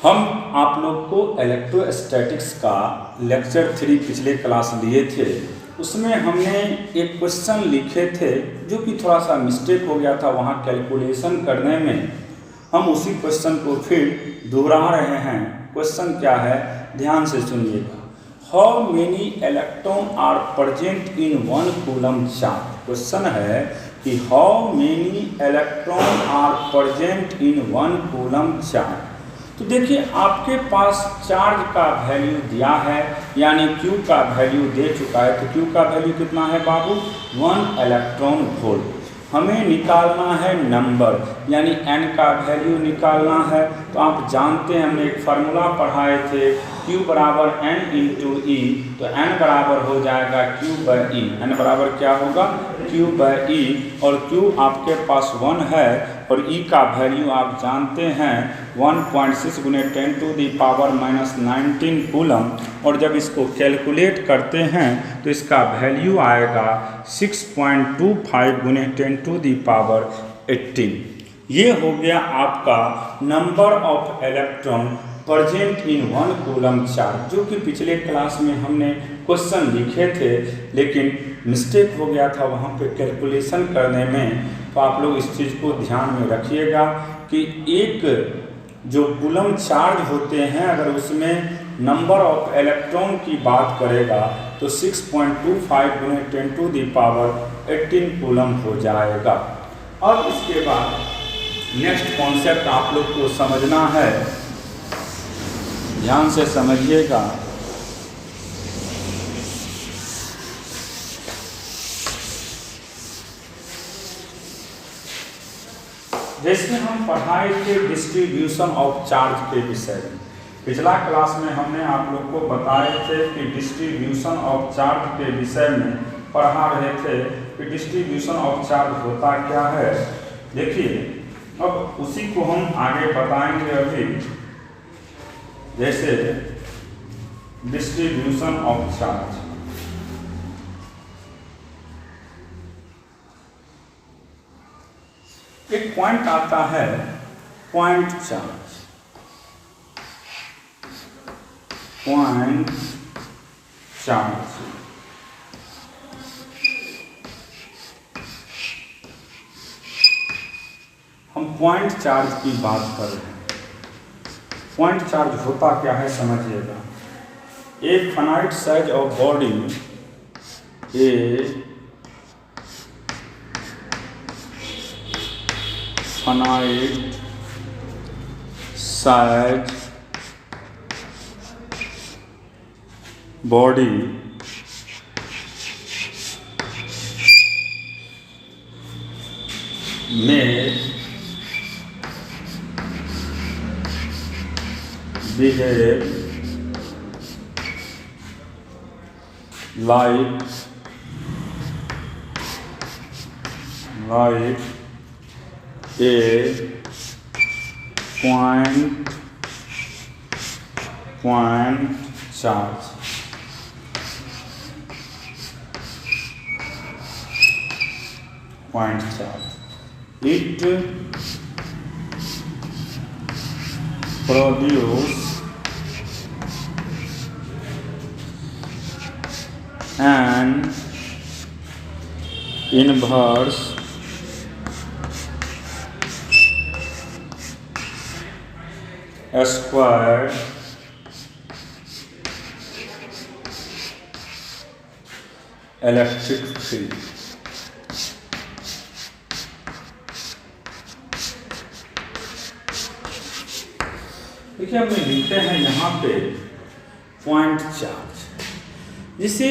हम आप लोग को इलेक्ट्रोस्टैटिक्स का लेक्चर 3 पिछले क्लास लिए थे। उसमें हमने एक क्वेश्चन लिखे थे जो कि थोड़ा सा मिस्टेक हो गया था वहाँ कैलकुलेशन करने में। हम उसी क्वेश्चन को फिर दोहरा रहे हैं। क्वेश्चन क्या है, ध्यान से सुनिएगा। How many electron are present in 1 coulomb charge. Question है कि how many electron are present in 1 coulomb charge. तो देखिए आपके पास चार्ज का वैल्यू दिया है, यानी Q का वैल्यू दे चुका है। तो Q का वैल्यू कितना है बाबू, 1 इलेक्ट्रॉन वोल्ट। हमें निकालना है नंबर, यानी N का वैल्यू निकालना है। तो आप जानते हैं, हमने एक फार्मूला पढ़ाए थे, Q बराबर N इंटू E। तो N बराबर हो जाएगा Q बाई E। N बराबर क्या होगा, Q बाई E। और Q आपके पास 1 है और E का वैल्यू आप जानते हैं 1.6 × 10⁻⁻19 कूलम। और जब इसको कैलकुलेट करते हैं तो इसका वैल्यू आएगा 6.25 × 10⁻18। ये हो गया आपका number of electron present in 1 coulomb charge, जो कि पिछले क्लास में हमने क्वेश्चन लिखे थे, लेकिन मिस्टेक हो गया था वहाँ पे कैलकुलेशन करने में। तो आप लोग इस चीज़ को ध्यान में रखिएगा कि एक जो कूलम चार्ज होते हैं, अगर उसमें नंबर ऑफ इलेक्ट्रॉन की बात करेगा तो 6.25 × 10⁻18 कूलम हो जाएगा। अब इसके बाद नेक्स्ट कॉन्सेप्ट आप लोग को समझना है, ध्यान से समझिएगा। जैसे हम पढ़ाए थे डिस्ट्रीब्यूशन ऑफ चार्ज के विषय में, पिछला क्लास में हमने आप लोग को बताए थे कि डिस्ट्रीब्यूशन ऑफ चार्ज के विषय में पढ़ा रहे थे कि डिस्ट्रीब्यूशन ऑफ चार्ज होता क्या है। देखिए अब उसी को हम आगे बताएंगे अभी। जैसे डिस्ट्रीब्यूशन ऑफ चार्ज, एक पॉइंट आता है पॉइंट चार्ज। पॉइंट चार्ज हम पॉइंट चार्ज की बात कर रहे हैं। पॉइंट चार्ज होता क्या है समझिएगा। एक finite size of body, finite size body में behave like a point charge। Point charge, it produce an inverse square electric field। देखिए हम लिखते हैं यहाँ पे पॉइंट चार्ज, जिसे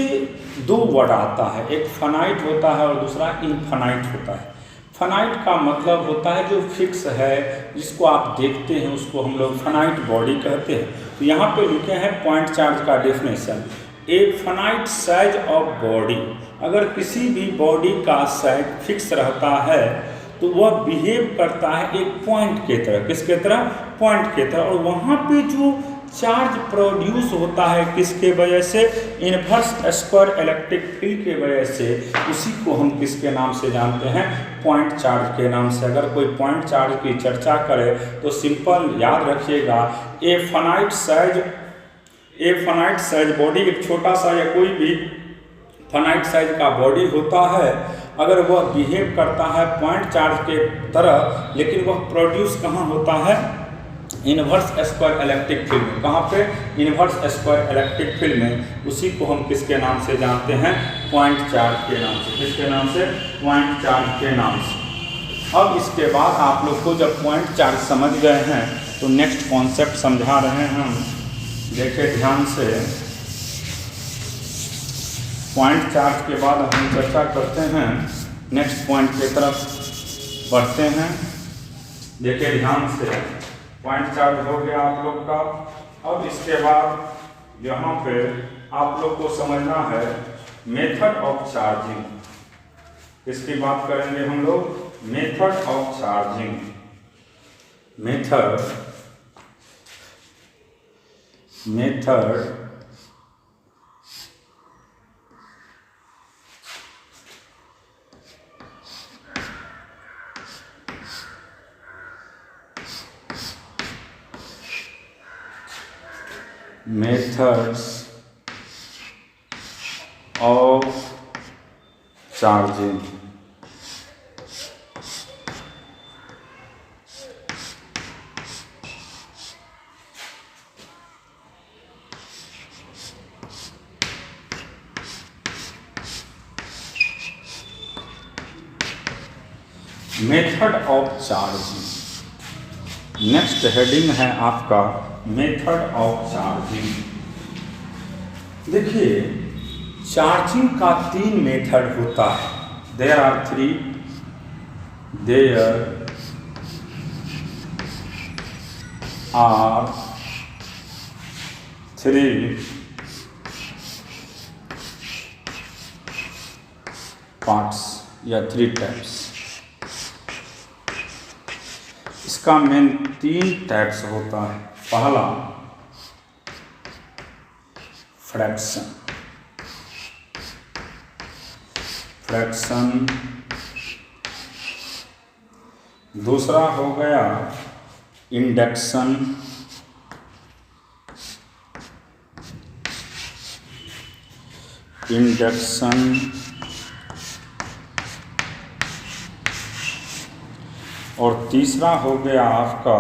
दो वर्ड आता है, एक फाइनाइट होता है और दूसरा इनफाइनाइट होता है। फाइनाइट का मतलब होता है जो फिक्स है, जिसको आप देखते हैं उसको हम लोग फाइनाइट बॉडी कहते हैं। तो यहाँ पे लिखे हैं पॉइंट चार्ज का डेफिनेशन, एक फाइनाइट साइज ऑफ बॉडी। अगर किसी भी बॉडी का साइज फिक्स रहता है तो वह बिहेव करता है एक पॉइंट के तरह। किसके तरह, पॉइंट के तरह। और वहाँ पे जो चार्ज प्रोड्यूस होता है किसके वजह से, इनवर्स स्क्वायर इलेक्ट्रिक फील्ड के वजह से, उसी को हम किसके नाम से जानते हैं, पॉइंट चार्ज के नाम से। अगर कोई पॉइंट चार्ज की चर्चा करे तो सिंपल याद रखिएगा, ए फाइनाइट साइज बॉडी, एक छोटा सा या कोई भी फाइनाइट साइज का बॉडी होता है, अगर वह बिहेव करता है पॉइंट चार्ज के तरह, लेकिन वह प्रोड्यूस कहाँ होता है, इनवर्स स्क्वायर इलेक्ट्रिक फील्ड में। कहाँ पे, इनवर्स स्क्वायर इलेक्ट्रिक फील्ड में। उसी को हम किसके नाम से जानते हैं, पॉइंट चार्ज के नाम से। किसके नाम से, पॉइंट चार्ज के नाम से। अब इसके बाद आप लोग को जब पॉइंट चार्ज समझ गए हैं तो नेक्स्ट कॉन्सेप्ट समझा रहे हैं हम, देखिए ध्यान से। पॉइंट चार्ज के बाद हम चर्चा करते हैं, नेक्स्ट पॉइंट की तरफ बढ़ते हैं। देखिए ध्यान से, पॉइंट चार्ज हो गया आप लोग का। अब इसके बाद यहाँ पे आप लोग को समझना है मेथड ऑफ चार्जिंग। किसकी बात करेंगे हम लोग, method of charging. Method methods of charging। Method of charging, next heading है आपका मेथड ऑफ चार्जिंग। देखिए चार्जिंग का 3 मेथड होता है, देयर आर 3 पार्ट्स या 3 टाइप्स। इसका मेन 3 टाइप्स होता है। पहला फ्रैक्शन, दूसरा हो गया इंडक्शन, और तीसरा हो गया आपका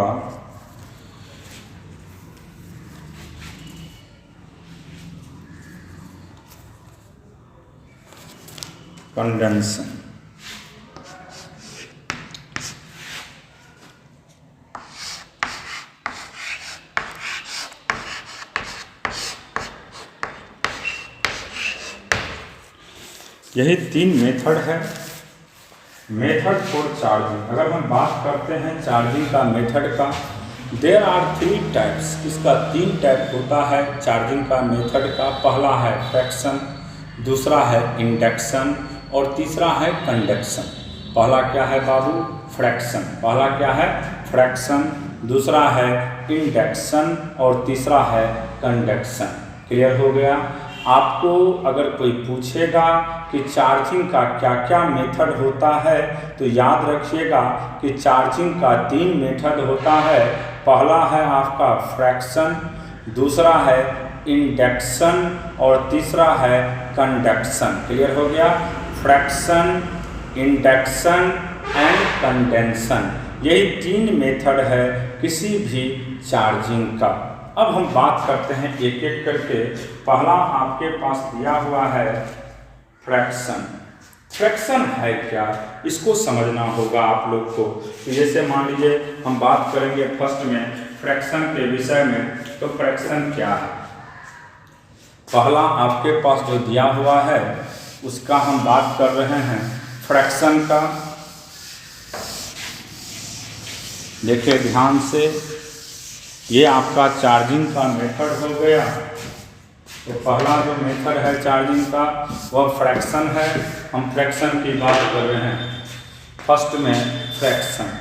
कंडेंसन। यही 3 मेथड है, मेथड फॉर चार्जिंग। अगर हम बात करते हैं चार्जिंग का मेथड का, देयर आर 3 टाइप्स। इसका 3 टाइप होता है चार्जिंग का मेथड का। पहला है फ्रैक्शन, दूसरा है इंडक्शन और तीसरा है कंडक्शन। पहला क्या है बाबू, फ्रैक्शन। पहला क्या है, फ्रैक्शन, दूसरा है इंडक्शन और तीसरा है कंडक्शन। क्लियर हो गया। आपको अगर कोई पूछेगा कि चार्जिंग का क्या क्या मेथड होता है तो याद रखिएगा कि चार्जिंग का 3 मेथड होता है। पहला है आपका फ्रैक्शन, दूसरा है इंडक्शन और तीसरा है कंडक्शन। क्लियर हो गया। फ्रैक्शन, इंडक्शन एंड कंडेंसन, यही 3 मेथड है किसी भी चार्जिंग का। अब हम बात करते हैं एक एक करके। पहला आपके पास दिया हुआ है फ्रैक्शन। फ्रैक्शन है क्या, इसको समझना होगा आप लोग को। तो जैसे मान लीजिए हम बात करेंगे फर्स्ट में फ्रैक्शन के विषय में, तो फ्रैक्शन क्या है। पहला आपके पास जो दिया हुआ है उसका हम बात कर रहे हैं फ्रैक्शन का। देखिए ध्यान से, ये आपका चार्जिंग का मेथड हो गया। तो पहला जो मेथड है चार्जिंग का वह फ्रैक्शन है। हम फ्रैक्शन की बात कर रहे हैं। फर्स्ट में फ्रैक्शन,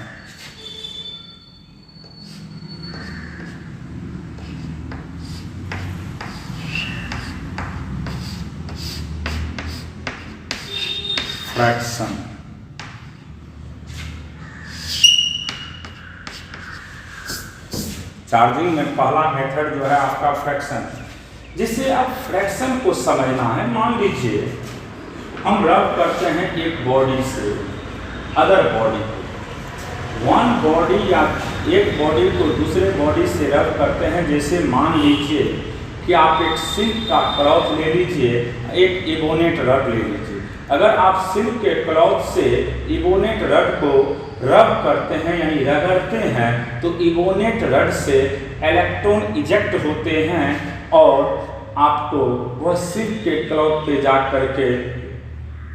फ्रैक्शन। चार्जिंग में पहला मेथड जो है आपका फ्रैक्शन, जिससे आप फ्रैक्शन को समझना है। मान लीजिए हम रब करते हैं एक बॉडी से अदर बॉडी को, वन बॉडी या एक बॉडी को दूसरे बॉडी से रब करते हैं। जैसे मान लीजिए कि आप एक सिल्क का क्लॉथ ले लीजिए, एक इबोनेट रड ले लीजिए। अगर आप सिल्क के क्लॉथ से इबोनेट रड को रब करते हैं यानी रगड़ते हैं तो इबोनेट रड से इलेक्ट्रॉन इजेक्ट होते हैं और आपको वह सिल्क के क्लॉथ पे जा करके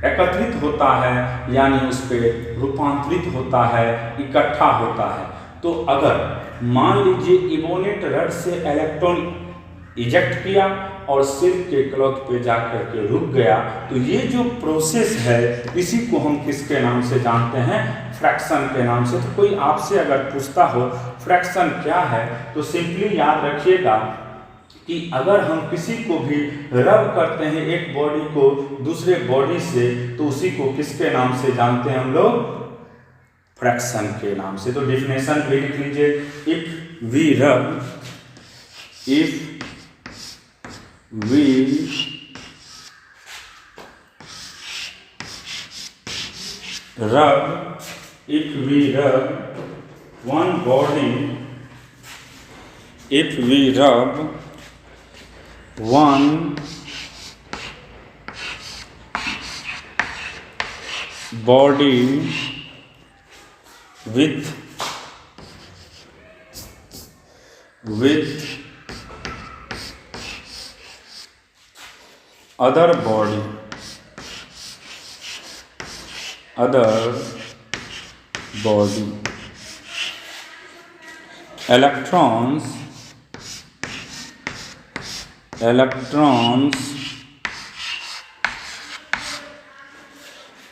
एकत्रित होता है, यानी उस पर रूपांतरित होता है, इकट्ठा होता है। तो अगर मान लीजिए इबोनेट रड से इलेक्ट्रॉन इजेक्ट किया और सिल्क के क्लॉथ पे जा करके रुक गया, तो ये जो प्रोसेस है इसी को हम किसके नाम से जानते हैं? फ्रैक्शन के नाम से। तो कोई आपसे अगर पूछता हो फ्रैक्शन क्या है, तो सिंपली याद रखिएगा कि अगर हम किसी को भी रब करते हैं एक बॉडी को दूसरे बॉडी से, तो उसी को किसके नाम से जानते हैं हम लोग? फ्रैक्शन के नाम से। तो डेफिनेशन भी लिख लीजिए, इफ वी रब one body, if we rub one body with other body, electrons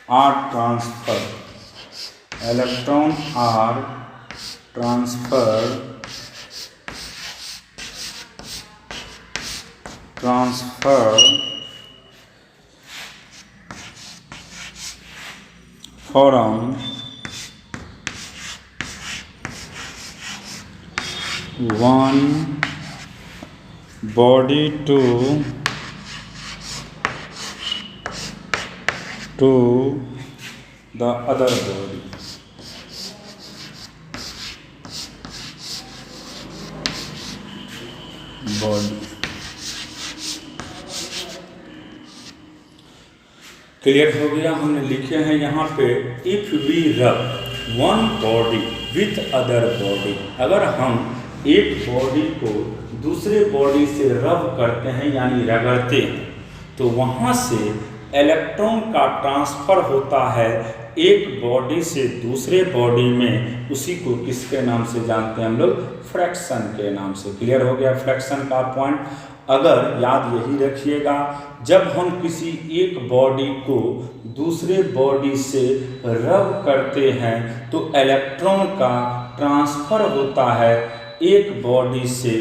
are transferred, from one body to the other body. Clear हो गया? हमने लिखे हैं यहाँ पे इफ वी रब one body with other body. अगर हम एक बॉडी को दूसरे बॉडी से रब करते हैं यानी रगड़ते हैं, तो वहाँ से इलेक्ट्रॉन का ट्रांसफर होता है एक बॉडी से दूसरे बॉडी में। उसी को किसके नाम से जानते हैं हम लोग? फ्रैक्शन के नाम से। क्लियर हो गया फ्रैक्शन का पॉइंट? अगर याद यही रखिएगा, जब हम किसी एक बॉडी को दूसरे बॉडी से रब करते हैं तो इलेक्ट्रॉन का ट्रांसफर होता है एक बॉडी से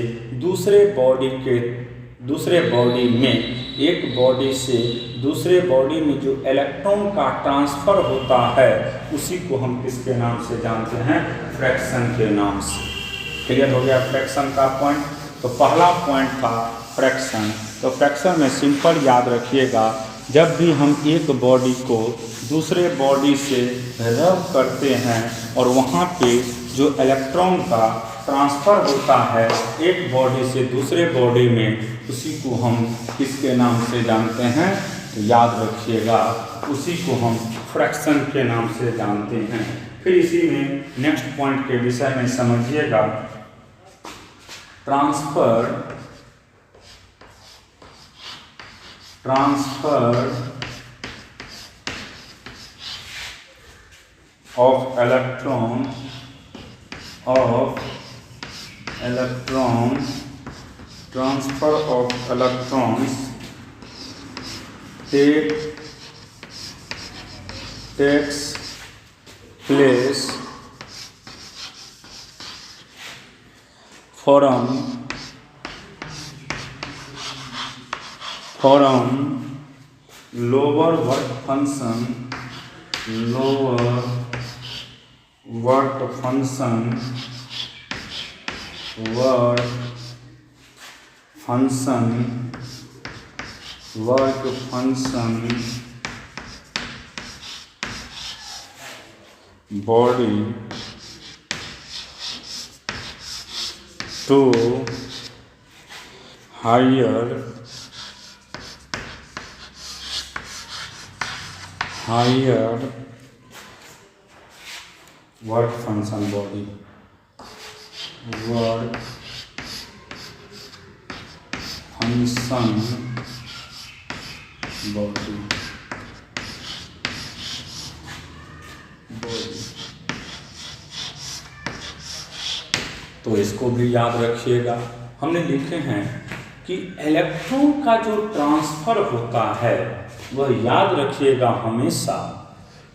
दूसरे बॉडी में। एक बॉडी से दूसरे बॉडी में जो इलेक्ट्रॉन का ट्रांसफर होता है उसी को हम किसके नाम से जानते हैं? फ्रैक्शन के नाम से। क्लियर हो गया फ्रैक्शन का पॉइंट? तो पहला पॉइंट था फ्रैक्शन। तो फ्रैक्शन में सिंपल याद रखिएगा, जब भी हम एक बॉडी को दूसरे बॉडी से रब करते हैं और वहाँ पे जो इलेक्ट्रॉन का ट्रांसफ़र होता है एक बॉडी से दूसरे बॉडी में, उसी को हम किसके नाम से जानते हैं? तो याद रखिएगा, उसी को हम फ्रैक्शन के नाम से जानते हैं। फिर इसी में नेक्स्ट पॉइंट के विषय में समझिएगा, transfer of electrons transfer of electrons takes place from lower work function lower work function body to higher work function body तो इसको भी याद रखिएगा। हमने लिखे हैं कि इलेक्ट्रॉन का जो ट्रांसफर होता है वह याद रखिएगा हमेशा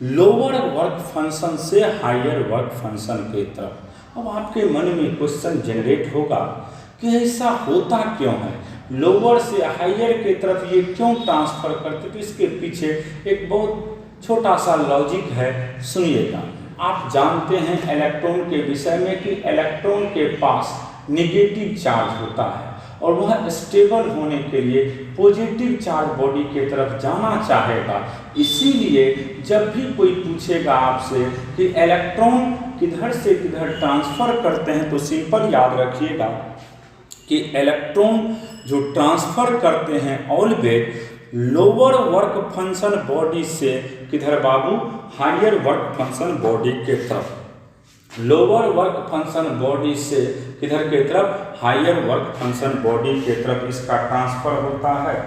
लोअर वर्क फंक्शन से हायर वर्क फंक्शन की तरफ। अब आपके मन में क्वेश्चन जनरेट होगा कि ऐसा होता क्यों है, लोअर से हायर की तरफ ये क्यों ट्रांसफर करते। तो इसके पीछे एक बहुत छोटा सा लॉजिक है, सुनिएगा। आप जानते हैं इलेक्ट्रॉन के विषय में कि इलेक्ट्रॉन के पास नेगेटिव चार्ज होता है और वह स्टेबल होने के लिए पॉजिटिव चार्ज बॉडी के तरफ जाना चाहेगा। इसीलिए जब भी कोई पूछेगा आपसे कि इलेक्ट्रॉन किधर से किधर ट्रांसफर करते हैं तो सिंपल याद रखिएगा कि इलेक्ट्रॉन जो ट्रांसफर करते हैं always lower work function body से किधर बाबू, हायर वर्क फंक्शन बॉडी के तरफ। लोअर वर्क फंक्शन बॉडी से किधर के तरफ, हायर वर्क फंक्शन बॉडी के तरफ इसका ट्रांसफर होता है।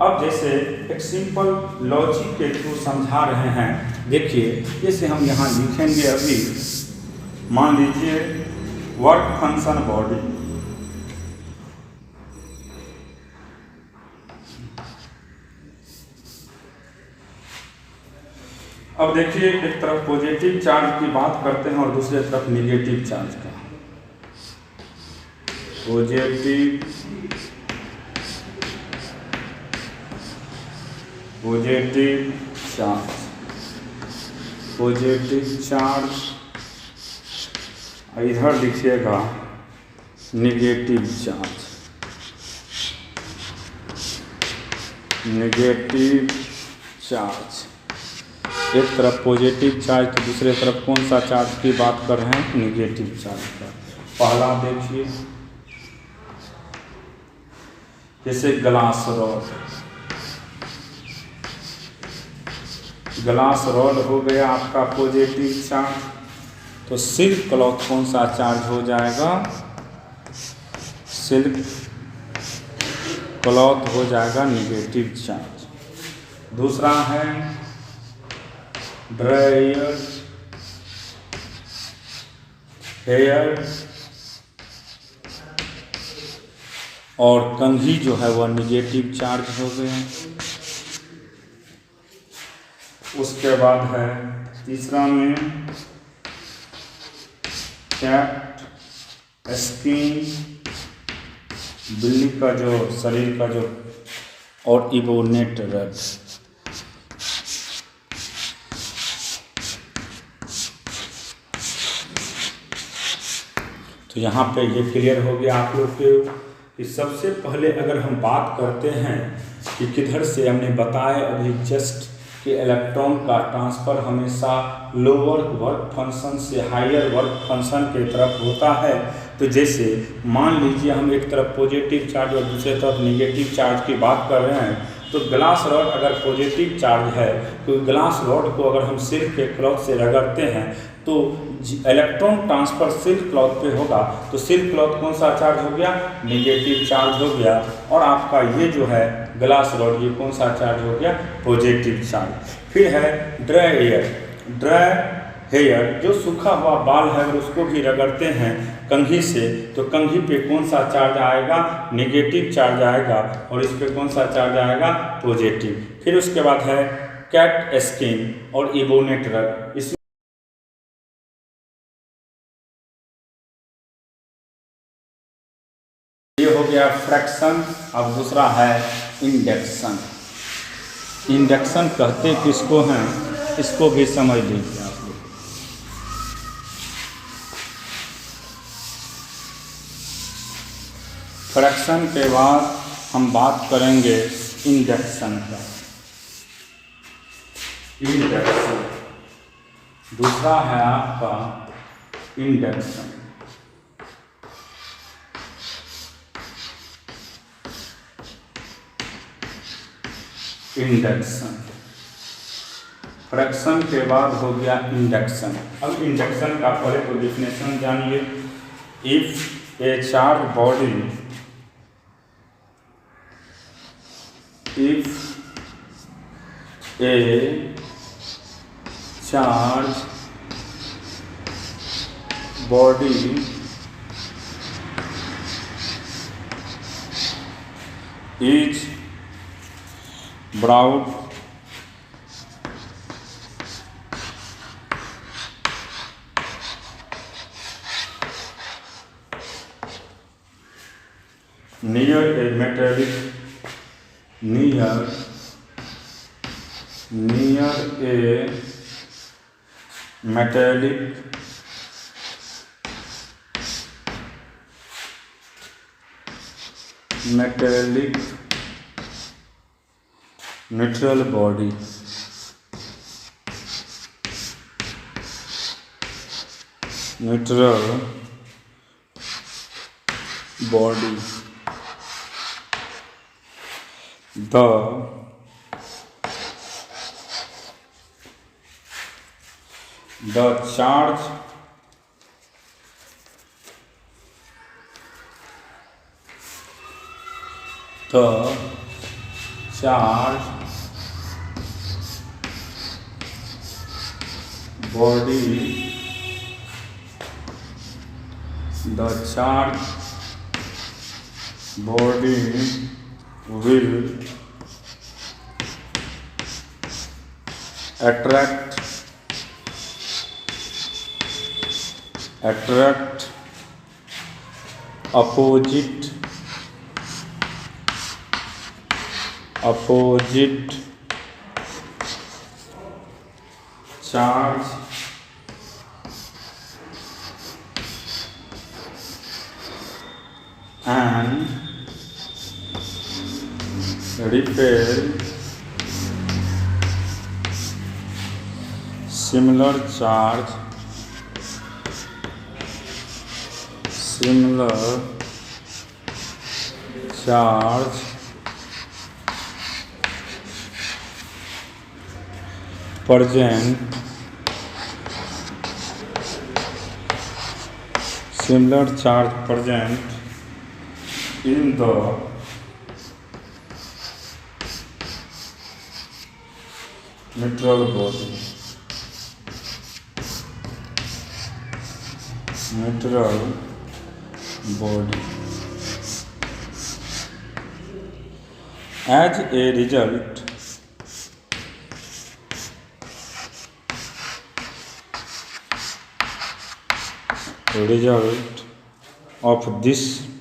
अब जैसे एक सिंपल लॉजिक के थ्रू समझा रहे हैं, देखिए जैसे हम यहाँ लिखेंगे अभी, मान लीजिए वर्क फंक्शन बॉडी, अब देखिए एक तरफ पॉजिटिव चार्ज की बात करते हैं और दूसरे तरफ नेगेटिव चार्ज का। पॉजिटिव चार्ज इधर लिखिएगा नेगेटिव चार्ज। एक तरफ पॉजिटिव चार्ज तो दूसरे तरफ कौन सा चार्ज की बात कर रहे हैं, नेगेटिव चार्ज का। पहला देखिए जैसे ग्लास रॉड हो गया आपका पॉजिटिव चार्ज, तो सिल्क क्लॉथ कौन सा चार्ज हो जाएगा, सिल्क क्लॉथ हो जाएगा नेगेटिव चार्ज। दूसरा है ड्रायर हेयर और कंघी जो है वह नेगेटिव चार्ज हो गया। उसके बाद है तीसरा में कैट स्किन, बिल्ली का जो शरीर का जो, और इबोनेट रड। तो यहाँ पे ये क्लियर हो गया आप लोग के कि सबसे पहले अगर हम बात करते हैं कि किधर से, हमने बताया अभी जस्ट कि इलेक्ट्रॉन का ट्रांसफ़र हमेशा लोअर वर्क फंक्शन से हायर वर्क फंक्शन की तरफ होता है। तो जैसे मान लीजिए हम एक तरफ पॉजिटिव चार्ज और दूसरे तरफ नेगेटिव चार्ज की बात कर रहे हैं, तो ग्लास रॉड अगर पॉजिटिव चार्ज है तो ग्लास रॉड को अगर हम सिल्क के क्लॉथ से रगड़ते हैं तो इलेक्ट्रॉन ट्रांसफ़र सिल्क क्लॉथ पे होगा, तो सिल्क क्लॉथ कौन सा चार्ज हो गया, नेगेटिव चार्ज हो गया। और आपका ये जो है ग्लास रॉड, ये कौन सा चार्ज हो गया, पॉजिटिव चार्ज। फिर है ड्राई हेयर, जो सूखा हुआ बाल है अगर उसको भी रगड़ते हैं कंघी से, तो कंघी पे कौन सा चार्ज आएगा, नेगेटिव चार्ज आएगा, और इस पे कौन सा चार्ज आएगा, पॉजिटिव। फिर उसके बाद है कैट स्किन और इबोनेट रड। इसमें ये हो गया फ्रैक्शन। अब दूसरा है इंडक्शन। इंडक्शन कहते किसको हैं, इसको भी समझ लीजिए आप लोग। फ्रैक्शन के बाद हम बात करेंगे इंडक्शन का। इंडक्शन दूसरा है आपका इंडक्शन। इंडक्शन फ्रैक्शन के बाद हो गया इंडक्शन। अब इंडक्शन का पहले तो डिफिनेशन जानिए। If A charge body, if A charge body is brought near a metallic near a metallic neutral body, neutral body, the charge body, the charge body will attract opposite charge and repel similar charge present in the neutral body, as a result of this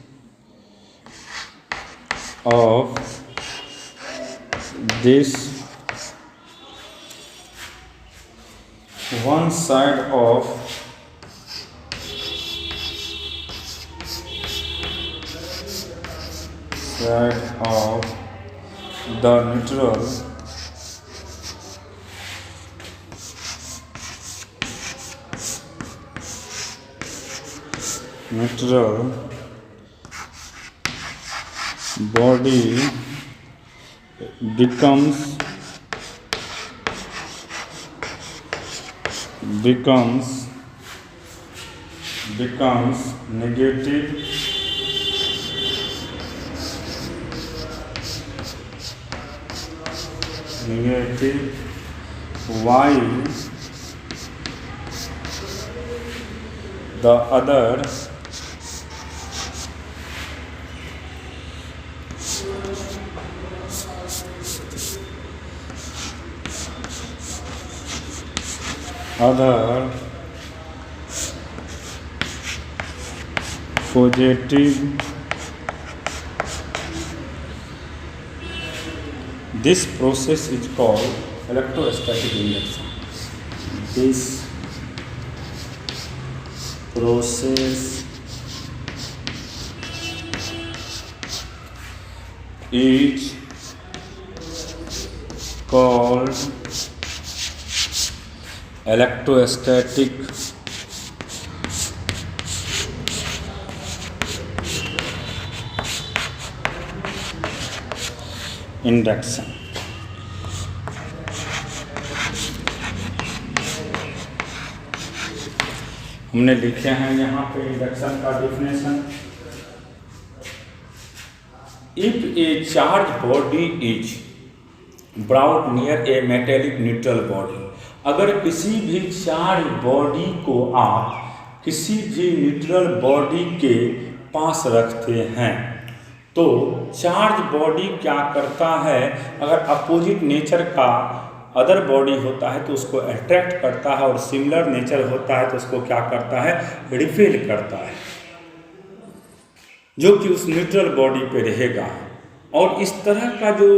one side of the neutral body becomes negative while the other positive. This process is called electrostatic induction. This process is called electrostatic induction. हमने लिखे हैं यहाँ पे induction का definition. If A charge body is brought near A metallic neutral body, अगर किसी भी charge body को आप किसी भी न्यूट्रल बॉडी के पास रखते हैं तो चार्ज बॉडी क्या करता है, अगर अपोजिट नेचर का अदर बॉडी होता है तो उसको अट्रैक्ट करता है और सिमिलर नेचर होता है तो उसको क्या करता है, रिपेल करता है, जो कि उस न्यूट्रल बॉडी पे रहेगा। और इस तरह का जो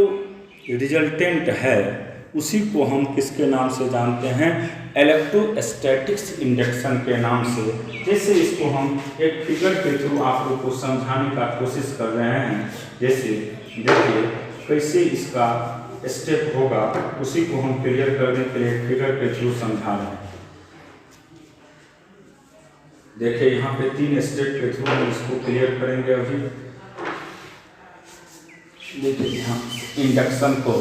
रिजल्टेंट है उसी को हम किसके नाम से जानते हैं, इलेक्ट्रोस्टैटिक्स इंडक्शन के नाम से। जैसे इसको हम एक फिगर के थ्रू आप लोग को समझाने का कोशिश कर रहे हैं। जैसे देखिए कैसे इसका स्टेप होगा, उसी को हम क्लियर करने के लिए फिगर के थ्रू समझा रहे हैं। देखिए यहाँ पे 3 स्टेप के थ्रू हम इसको क्लियर करेंगे। अभी देखिए यहाँ इंडक्शन को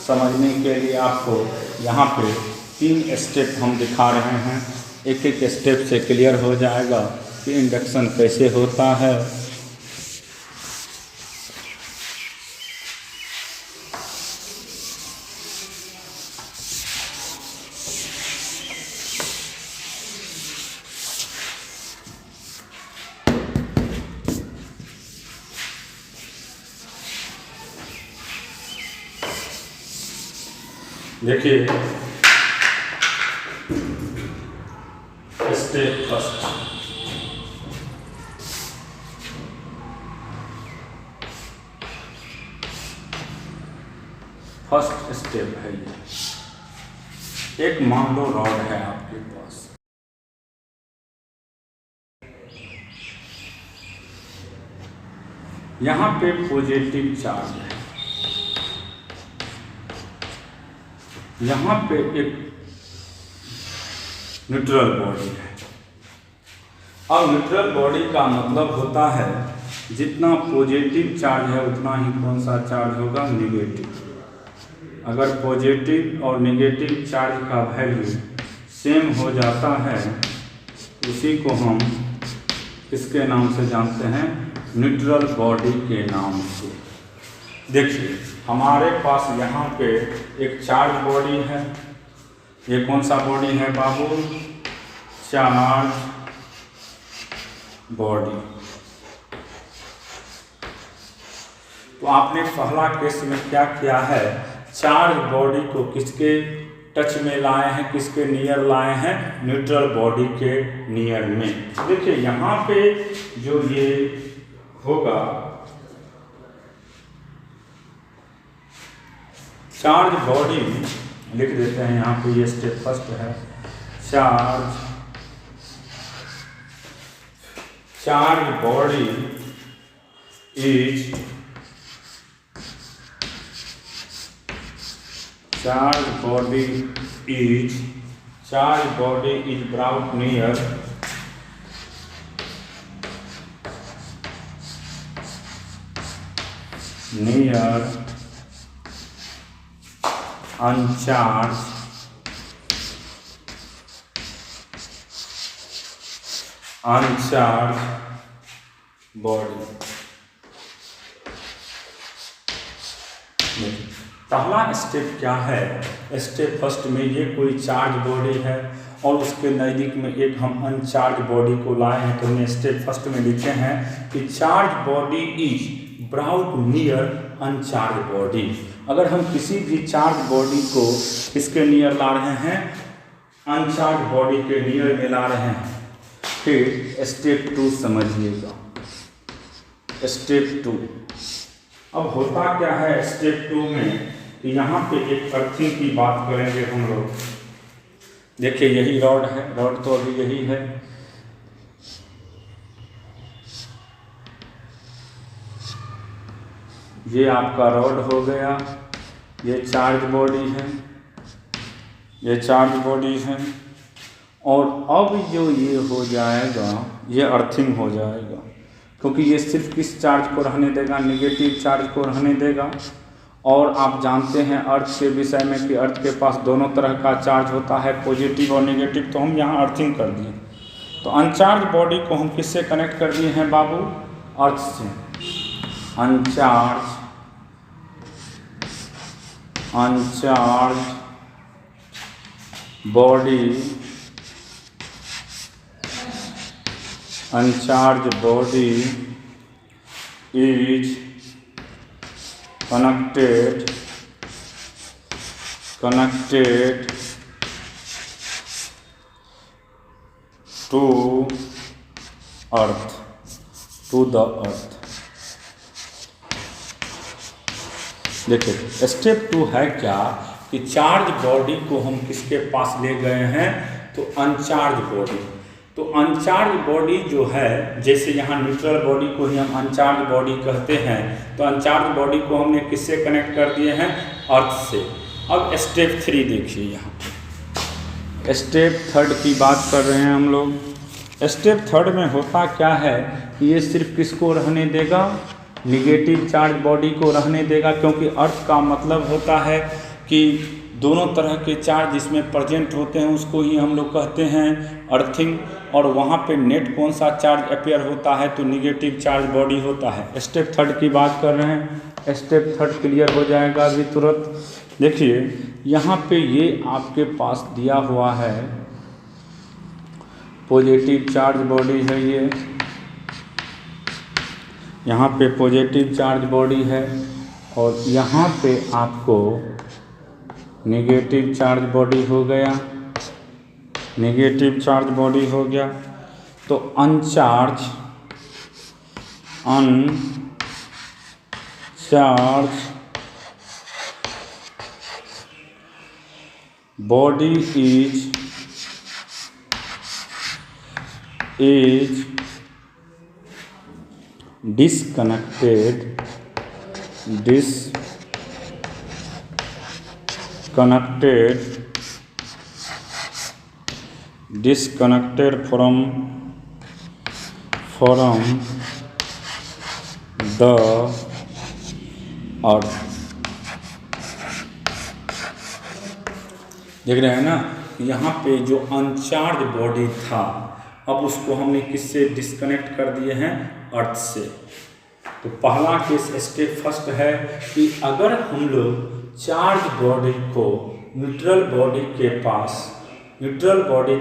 समझने के लिए आपको यहाँ पे 3 स्टेप हम दिखा रहे हैं। एक एक स्टेप से क्लियर हो जाएगा कि इंडक्शन कैसे होता है। देखिए स्टेप फर्स्ट, स्टेप है ये। एक मान लो रॉड है आपके पास, यहाँ पे पॉजिटिव चार्ज है, यहाँ पे एक न्यूट्रल बॉडी है। अब न्यूट्रल बॉडी का मतलब होता है जितना पॉजिटिव चार्ज है उतना ही कौन सा चार्ज होगा, निगेटिव। अगर पॉजिटिव और नेगेटिव चार्ज का वैल्यू सेम हो जाता है उसी को हम किसके नाम से जानते हैं, न्यूट्रल बॉडी के नाम से। देखिए हमारे पास यहाँ पे एक चार्ज बॉडी है। ये कौन सा बॉडी है बाबू, चार्ज बॉडी। तो आपने पहला केस में क्या किया है, चार्ज बॉडी को किसके टच में लाए हैं, किसके नियर लाए हैं, न्यूट्रल बॉडी के नियर में। देखिए यहाँ पे जो ये होगा चार्ज बॉडी लिख देते हैं यहाँ पे, ये स्टेप फर्स्ट है। Charge body is brought near uncharged body। पहला स्टेप क्या है, स्टेप फर्स्ट में ये कोई चार्ज बॉडी है और उसके नज़दीक में एक हम अनचार्ज बॉडी को लाए हैं। तो हमने स्टेप फर्स्ट में लिखे हैं कि charge body is brought near uncharged body. अगर हम किसी भी चार्ज बॉडी को किसके नियर ला रहे हैं, अनचार्ज बॉडी के नियर में ला रहे हैं। फिर स्टेप 2 समझिएगा, स्टेप 2। अब होता क्या है स्टेप 2 में कि यहाँ पे एक अर्थिंग की बात करेंगे हम लोग। देखिए यही रॉड है, रॉड तो अभी यही है। ये आपका रॉड हो गया, ये चार्ज बॉडी है, ये चार्ज बॉडी है। और अब जो ये हो जाएगा, ये अर्थिंग हो जाएगा, क्योंकि ये सिर्फ किस चार्ज को रहने देगा, निगेटिव चार्ज को रहने देगा। और आप जानते हैं अर्थ के विषय में कि अर्थ के पास दोनों तरह का चार्ज होता है, पॉजिटिव और नेगेटिव। तो हम यहाँ अर्थिंग कर दिए। तो अनचार्ज बॉडी को हम किससे कनेक्ट कर दिए हैं बाबू? अर्थ से। Uncharged body, uncharged body is connected to earth, to the earth। देखिए स्टेप 2 है क्या कि चार्ज बॉडी को हम किसके पास ले गए हैं? तो अनचार्ज बॉडी। तो अनचार्ज बॉडी जो है, जैसे यहाँ न्यूट्रल बॉडी को ही हम अनचार्ज बॉडी कहते हैं, तो अनचार्ज बॉडी को हमने किससे कनेक्ट कर दिए हैं? अर्थ से। अब स्टेप 3 देखिए, यहाँ स्टेप 3 की बात कर रहे हैं हम लोग। स्टेप 3 में होता क्या है कि ये सिर्फ किसको रहने देगा? निगेटिव चार्ज बॉडी को रहने देगा, क्योंकि अर्थ का मतलब होता है कि दोनों तरह के चार्ज जिसमें प्रेजेंट होते हैं उसको ही हम लोग कहते हैं अर्थिंग। और वहाँ पे नेट कौन सा चार्ज अपेयर होता है? तो निगेटिव चार्ज बॉडी होता है। स्टेप 3 की बात कर रहे हैं। स्टेप 3 क्लियर हो जाएगा अभी तुरंत। देखिए यहाँ पे ये आपके पास दिया हुआ है, पॉजिटिव चार्ज बॉडी है ये, यहाँ पे पॉजिटिव चार्ज बॉडी है, और यहाँ पे आपको नेगेटिव चार्ज बॉडी हो गया, नेगेटिव चार्ज बॉडी हो गया। तो uncharged body is disconnected from the earth। देख रहे हैं ना, यहाँ पे जो अनचार्ज बॉडी था, अब उसको हमने किससे डिस्कनेक्ट कर दिए हैं? अर्थ से। तो पहला केस स्टेप 1 है कि अगर हम लोग चार्ज बॉडी को न्यूट्रल बॉडी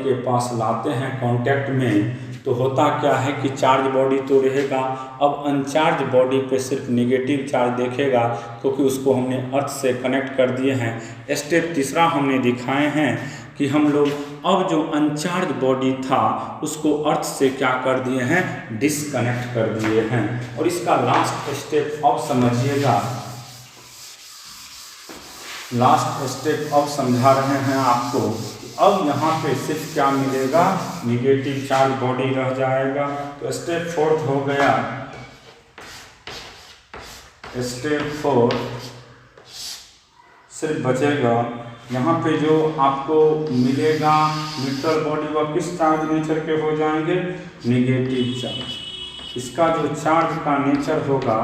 के पास लाते हैं कांटेक्ट में, तो होता क्या है कि चार्ज बॉडी तो रहेगा, अब अनचार्ज बॉडी पे सिर्फ नेगेटिव चार्ज देखेगा, क्योंकि उसको हमने अर्थ से कनेक्ट कर दिए हैं। स्टेप 3 हमने दिखाए हैं कि हम लोग अब जो अनचार्ज बॉडी था उसको अर्थ से क्या कर दिए हैं? डिस्कनेक्ट कर दिए हैं। और इसका लास्ट स्टेप अब समझिएगा, लास्ट स्टेप अब समझा रहे हैं आपको। अब यहाँ पे सिर्फ क्या मिलेगा? निगेटिव चार्ज बॉडी रह जाएगा। तो स्टेप 4 हो गया। स्टेप 4 सिर्फ बचेगा, यहाँ पे जो आपको मिलेगा न्यूट्रल बॉडी वह किस चार्ज नेचर के हो जाएंगे? Negative charge. इसका जो चार्ज का नेचर होगा,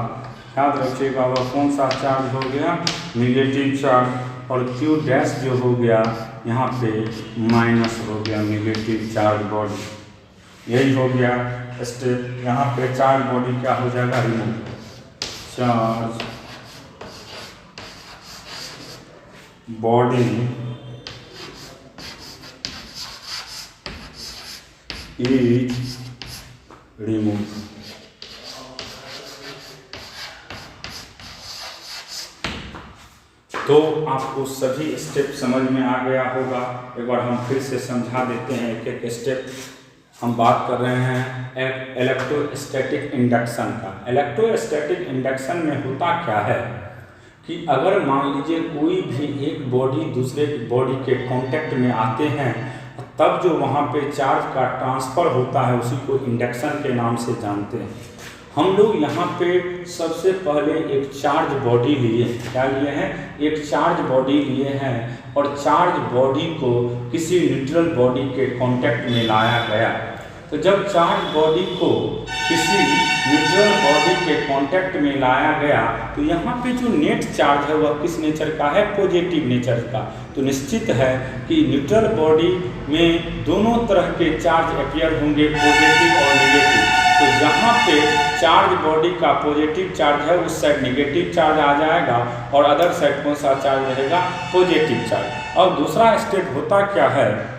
याद रखिएगा, वह कौन सा चार्ज हो गया? Negative charge. और Q डैश जो हो गया यहाँ पे माइनस हो गया, नेगेटिव चार्ज बॉडी। यही हो गया स्टेप। यहाँ पे चार्ज बॉडी क्या हो जाएगा? Remove. Charge body is remove. तो आपको सभी स्टेप समझ में आ गया होगा। एक बार हम फिर से समझा देते हैं एक एक स्टेप। हम बात कर रहे हैं इलेक्ट्रोस्टैटिक इंडक्शन का। इलेक्ट्रोस्टैटिक इंडक्शन में होता क्या है कि अगर मान लीजिए कोई भी एक बॉडी दूसरे बॉडी के कांटेक्ट में आते हैं तब जो वहाँ पे चार्ज का ट्रांसफ़र होता है उसी को इंडक्शन के नाम से जानते हैं। हम लोग यहाँ पे सबसे पहले एक चार्ज बॉडी लिए, क्या लिए हैं, एक चार्ज बॉडी लिए हैं और चार्ज बॉडी को किसी न्यूट्रल बॉडी के कांटेक्ट में लाया गया। तो जब चार्ज बॉडी को किसी न्यूट्रल बॉडी के कांटेक्ट में लाया गया तो यहाँ पे जो नेट चार्ज है वह किस नेचर का है, पॉजिटिव नेचर का। तो निश्चित है कि न्यूट्रल बॉडी में दोनों तरह के चार्ज अपीयर होंगे, पॉजिटिव और नेगेटिव। तो जहाँ पे चार्ज बॉडी का पॉजिटिव चार्ज है उस साइड नेगेटिव चार्ज आ जाएगा और अदर साइड कौन सा चार्ज रहेगा, पॉजिटिव चार्ज। और दूसरा स्टेप होता क्या है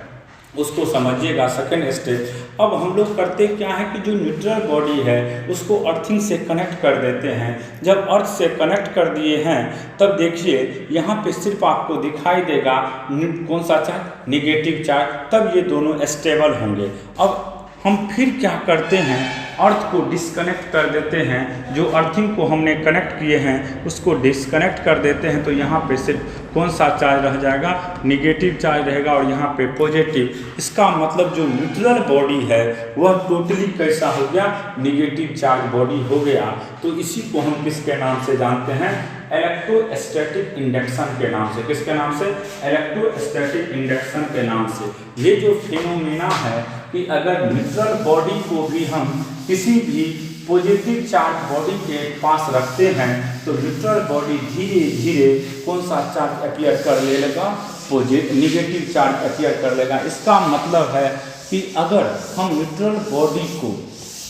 उसको समझिएगा, सेकेंड स्टेप। अब हम लोग करते क्या है कि जो न्यूट्रल बॉडी है उसको अर्थिंग से कनेक्ट कर देते हैं। जब अर्थ से कनेक्ट कर दिए हैं तब देखिए यहाँ पे सिर्फ आपको दिखाई देगा कौन सा चार्ज, निगेटिव चार्ज, तब ये दोनों स्टेबल होंगे। अब हम फिर क्या करते हैं, अर्थ को डिस्कनेक्ट कर देते हैं। जो अर्थिंग को हमने कनेक्ट किए हैं उसको डिस्कनेक्ट कर देते हैं तो यहाँ पे सिर्फ कौन सा चार्ज रह जाएगा, निगेटिव चार्ज रहेगा और यहाँ पे पॉजिटिव। इसका मतलब जो न्यूट्रल बॉडी है वह टोटली कैसा हो गया, निगेटिव चार्ज बॉडी हो गया। तो इसी को हम किसके नाम से जानते हैं, इलेक्ट्रोस्टैटिक इंडक्शन के नाम से। किसके नाम से, इलेक्ट्रोस्टैटिक इंडक्शन के नाम से। ये जो फिनोमेना है कि अगर न्यूट्रल बॉडी को भी हम किसी भी पॉजिटिव चार्ज बॉडी के पास रखते हैं तो न्यूट्रल बॉडी धीरे धीरे कौन सा चार्ज अपीयर कर लेगा, निगेटिव चार्ज अपीयर कर लेगा। इसका मतलब है कि अगर हम न्यूट्रल बॉडी को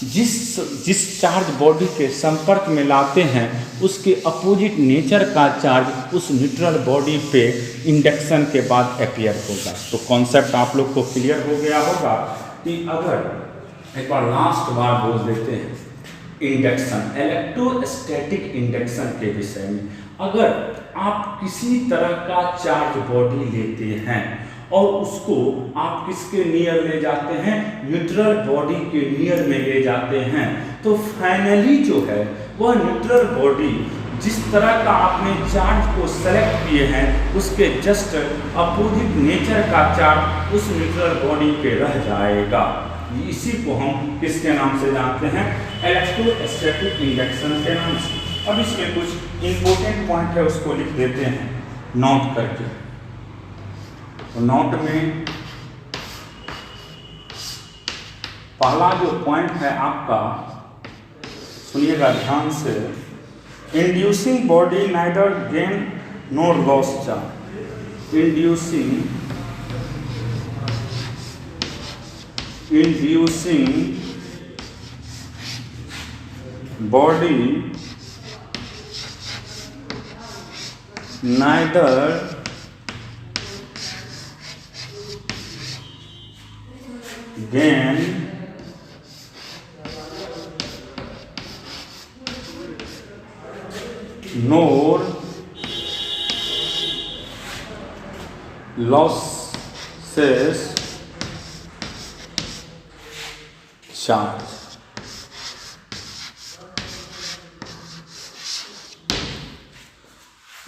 जिस चार्ज बॉडी के संपर्क में लाते हैं उसके अपोजिट नेचर का चार्ज उस न्यूट्रल बॉडी पे इंडक्शन के बाद अपीयर होगा। तो कॉन्सेप्ट आप लोग को क्लियर हो गया होगा कि अगर एक बार लास्ट बार बोल देते हैं इंडक्शन, इलेक्ट्रोस्टैटिक इंडक्शन के विषय में। अगर आप किसी तरह का चार्ज बॉडी लेते हैं और उसको आप किसके नियर ले जाते हैं, न्यूट्रल बॉडी के नियर में ले जाते हैं, तो फाइनली जो है वह न्यूट्रल बॉडी जिस तरह का आपने चार्ज को सेलेक्ट किए हैं उसके जस्ट अपोजिट नेचर का चार्ज उस न्यूट्रल बॉडी पे रह जाएगा। इसी को हम किसके नाम से जानते हैं, इलेक्ट्रोस्टैटिक इंडक्शन के नाम से। अब इसमें कुछ इंपॉर्टेंट पॉइंट है उसको लिख देते हैं नोट करके। तो नोट में पहला जो पॉइंट है आपका, सुनिएगा ध्यान से, inducing body neither gain nor loss charge. Inducing body neither gain nor losses charge।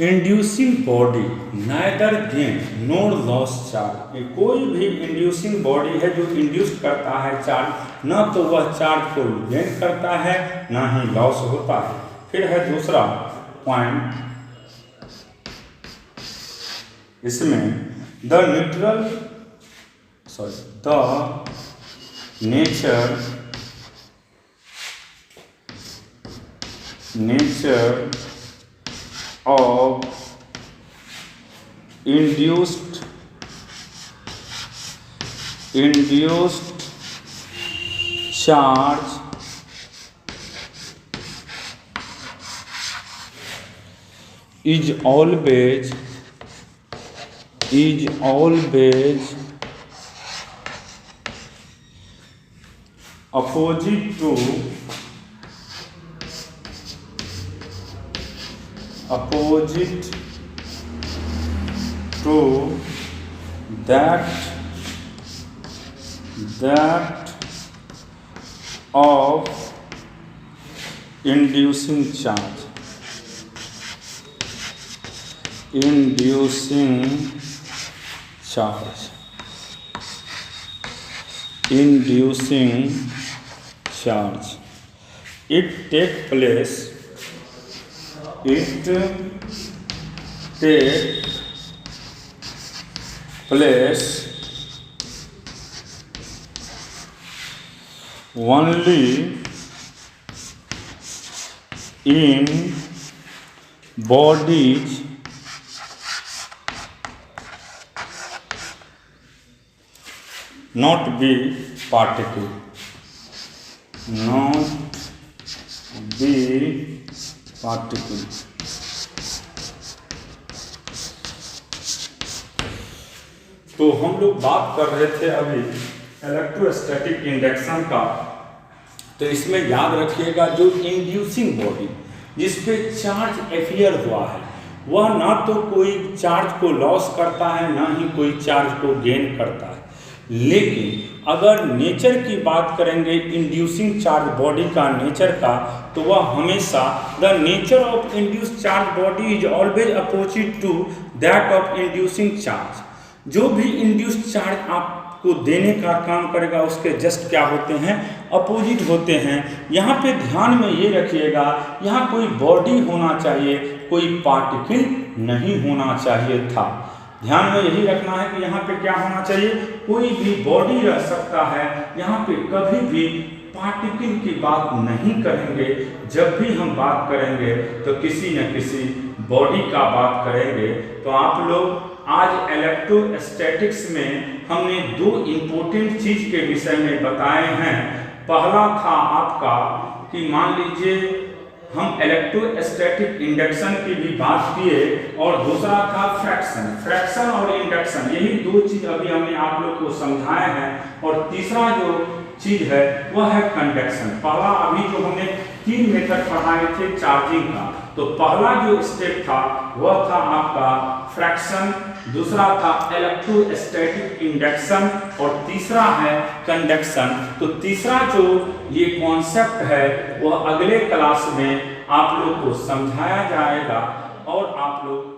Inducing body neither gain nor loss charge. कोई भी इंड्यूसिंग बॉडी है जो इंड्यूस करता है चार्ज, न तो वह चार्ज को गेन करता है ना ही लॉस होता है। फिर है दूसरा पॉइंट इसमें, the nature of induced charge is always opposite to that of inducing charge। inducing charge. It takes place only in bodies not be particle, तो हम लोग बात कर रहे थे अभी इलेक्ट्रोस्टैटिक इंडक्शन का। तो इसमें याद रखिएगा जो इंड्यूसिंग बॉडी जिस पे चार्ज एफियर हुआ है वह ना तो कोई चार्ज को लॉस करता है ना ही कोई चार्ज को गेन करता है। लेकिन अगर नेचर की बात करेंगे इंड्यूसिंग चार्ज बॉडी का नेचर का, तो वह हमेशा the nature of induce charge body is always opposite to that of inducing charge. जो भी इंड्यूस चार्ज आपको देने का काम करेगा उसके जस्ट क्या होते हैं, अपोजिट होते हैं। यहाँ पे ध्यान में ये रखिएगा, यहाँ कोई बॉडी होना चाहिए, कोई पार्टिकल नहीं होना चाहिए था। ध्यान में यही रखना है कि यहाँ पे क्या होना चाहिए, कोई भी बॉडी रह सकता है, यहाँ पे कभी भी पार्टिकल की बात नहीं करेंगे। जब भी हम बात करेंगे तो किसी न किसी बॉडी का बात करेंगे। तो आप लोग आज इलेक्ट्रोस्टैटिक्स में हमने दो इम्पोर्टेंट चीज के विषय में बताए हैं। पहला था आपका कि मान लीजिए हम इलेक्ट्रोस्टैटिक इंडक्शन की भी बात किए, और दूसरा था फ्रैक्शन और इंडक्शन। यही दो चीज अभी हमने आप लोग को समझाए हैं। और तीसरा जो चीज है वह है कंडक्शन। पहला अभी जो हमने 3 मेथड पढ़ाए थे चार्जिंग का, तो पहला जो स्टेप था वह था आपका फ्रैक्शन, दूसरा था इलेक्ट्रोस्टैटिक इंडक्शन और तीसरा है कंडक्शन। तो तीसरा जो ये कॉन्सेप्ट है वह अगले क्लास में आप लोग को समझाया जाएगा और आप लोग